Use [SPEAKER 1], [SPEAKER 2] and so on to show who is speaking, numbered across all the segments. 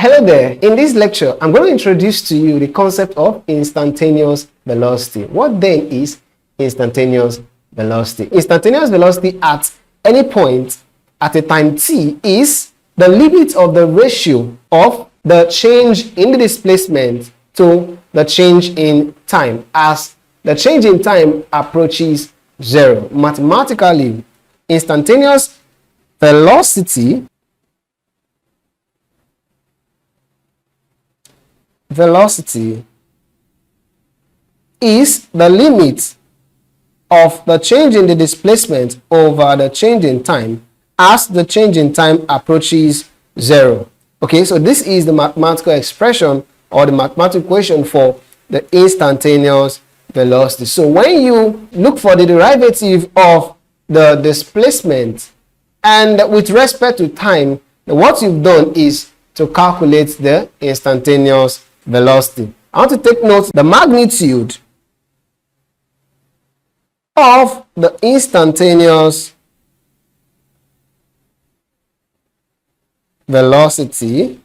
[SPEAKER 1] Hello there. In this lecture, I'm going to introduce to you the concept of instantaneous velocity. What then is instantaneous velocity? Instantaneous velocity at any point at a time t is the limit of the ratio of the change in the displacement to the change in time as the change in time approaches zero. Mathematically, instantaneous velocity is the limit of the change in the displacement over the change in time as the change in time approaches zero. Okay, so this is the mathematical expression or the mathematical equation for the instantaneous velocity. So when you look for the derivative of the displacement and with respect to time, what you've done is to calculate the instantaneous velocity. I want to take note the magnitude of the instantaneous velocity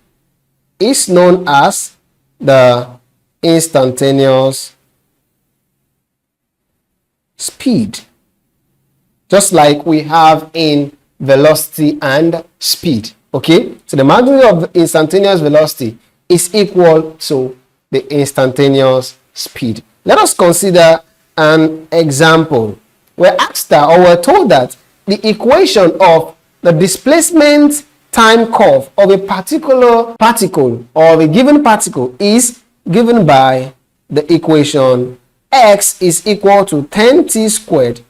[SPEAKER 1] is known as the instantaneous speed, just like we have in velocity and speed. Okay, so the magnitude of the instantaneous velocity is equal to the instantaneous speed. Let us consider an example. We're asked that, or we're told that the equation of the displacement time curve of a particular particle or of a given particle is given by the equation x is equal to 10t squared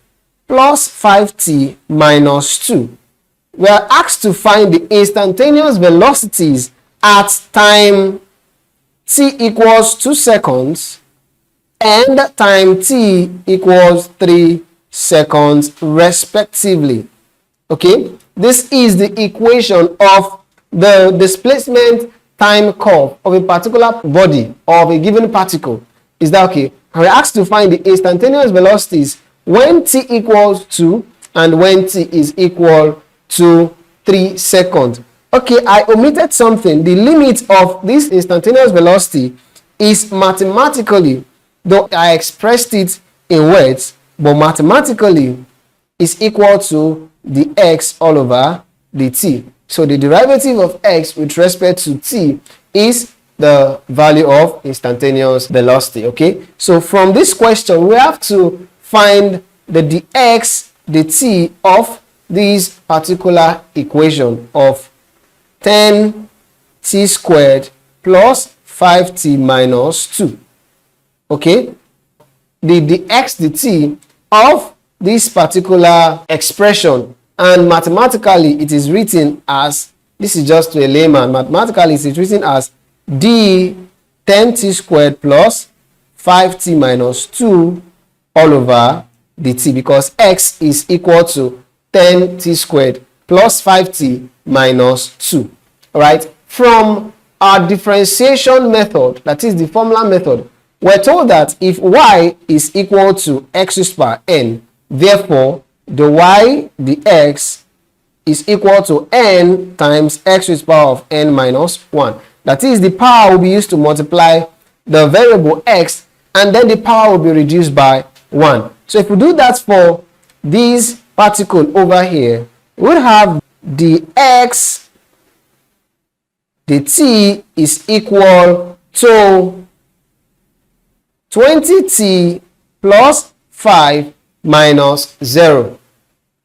[SPEAKER 1] plus 5t minus 2. We are asked to find the instantaneous velocities at time t equals 2 seconds and time t equals 3 seconds respectively. Okay, this is the equation of the displacement time curve of a particular body or of a given particle. Is that okay? And we're asked to find the instantaneous velocities when t equals 2 and when t is equal to 3 seconds. Okay, I omitted something. The limit of this instantaneous velocity is mathematically, though I expressed it in words, but mathematically is equal to the x all over the t. So the derivative of x with respect to t is the value of instantaneous velocity. Okay, so from this question we have to find the dx dt of this particular equation of 10t squared plus 5t minus 2. Okay, the dx dt of this particular expression, and mathematically it is written as, this is just to a layman, mathematically it is written as d 10t squared plus 5t minus 2 all over dt, because x is equal to 10t squared plus 5t minus 2. All right, from our differentiation method, that is the formula method, we're told that if y is equal to x raised to power n, therefore the y dx is equal to n times x raised to the power of n minus 1. That is, the power will be used to multiply the variable x, and then the power will be reduced by 1. So if we do that for this particle over here, we would have dx dt is equal to 20t plus 5 minus 0.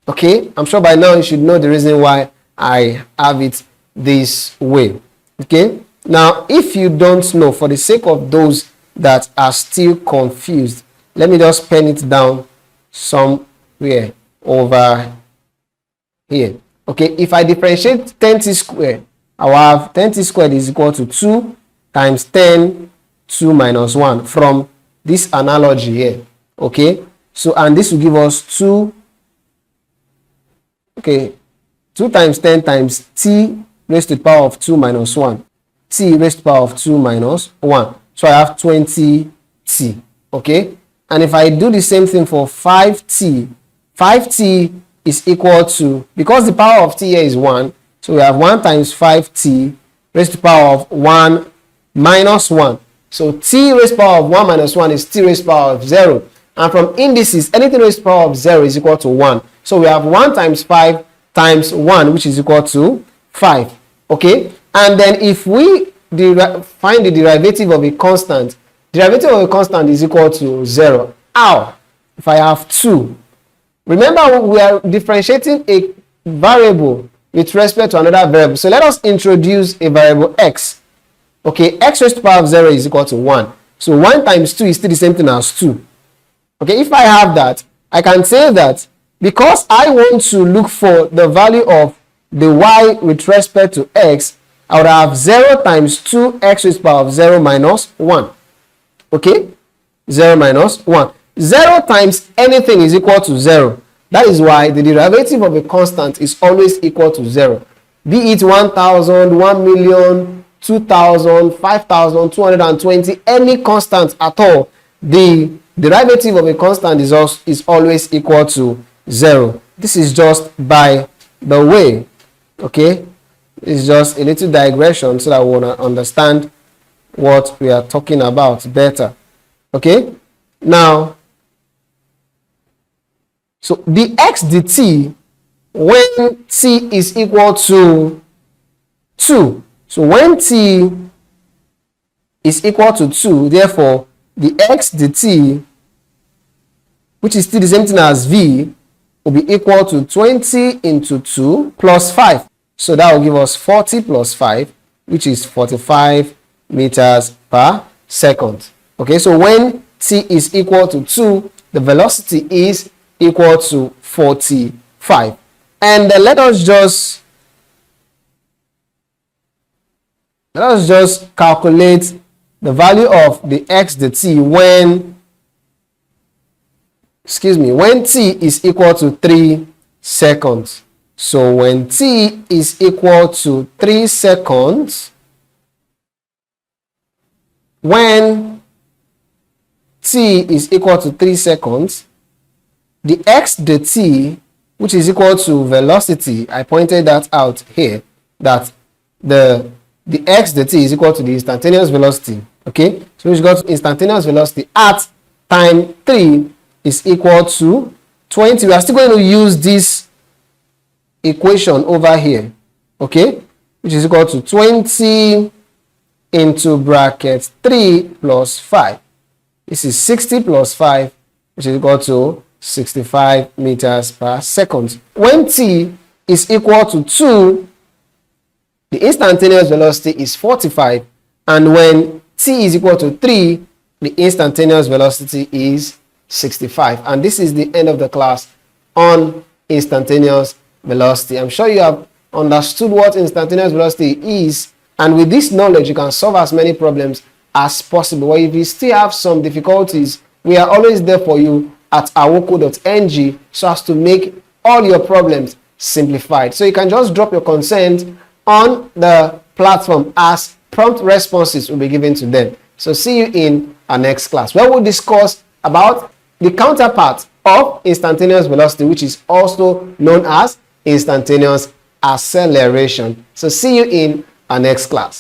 [SPEAKER 1] Okay, I'm sure by now you should know the reason why I have it this way. Okay, now if you don't know, for the sake of those that are still confused, let me just pen it down somewhere over here. Okay, if I differentiate 10t squared, I will have 10t squared is equal to 2 times 10 2 minus 1 from this analogy here. Okay, so and this will give us 2. Okay, 2 times 10 times t raised to the power of 2 minus 1, t raised to the power of 2 minus 1. So I have 20t. Okay, and if I do the same thing for 5t, 5t is equal to, because the power of t here is 1, so we have 1 times 5t raised to the power of 1 minus 1. So t raised to the power of 1 minus 1 is t raised to the power of 0. And from indices, anything raised to the power of 0 is equal to 1. So we have 1 times 5 times 1, which is equal to 5. Okay? And then if we find the derivative of a constant, derivative of a constant is equal to 0. How? If I have 2. Remember, we are differentiating a variable with respect to another variable. So let us introduce a variable x. Okay, x raised to the power of 0 is equal to 1. So 1 times 2 is still the same thing as 2. Okay, if I have that, I can say that because I want to look for the value of the y with respect to x, I would have 0 times 2x raised to the power of 0 minus 1. Okay, 0 minus 1. 0 times anything is equal to 0. That is why the derivative of a constant is always equal to 0. Be it 1,000, 1,000,000, 2,000, 5,220, any constant at all, the derivative of a constant is always equal to 0. This is just by the way. Okay, it's just a little digression so that we want to understand what we are talking about better. Okay, now, so the x dt when t is equal to 2. So when t is equal to 2, therefore the x dt, which is still the same thing as v, will be equal to 20 into 2 plus 5. So that will give us 40 plus 5, which is 45 meters per second. Okay, so when t is equal to 2, the velocity is equal to 45. And let us just calculate the value of the x dt when t is equal to 3 seconds. So when t is equal to 3 seconds, when t is equal to 3 seconds, the x dt, which is equal to velocity, I pointed that out here, that the x dt is equal to the instantaneous velocity. Okay, so we got instantaneous velocity at time 3 is equal to 20. We are still going to use this equation over here, okay, which is equal to 20 into bracket 3 plus 5. This is 60 plus 5, which is equal to 65 meters per second. When t is equal to 2, the instantaneous velocity is 45, and when t is equal to 3, the instantaneous velocity is 65. And this is the end of the class on instantaneous velocity. I'm sure you have understood what instantaneous velocity is, and with this knowledge you can solve as many problems as possible. But if you still have some difficulties, we are always there for you at awoko.ng so as to make all your problems simplified. So you can just drop your consent on the platform as prompt responses will be given to them. So see you in our next class, where we'll discuss about the counterpart of instantaneous velocity, which is also known as instantaneous acceleration. So see you in our next class.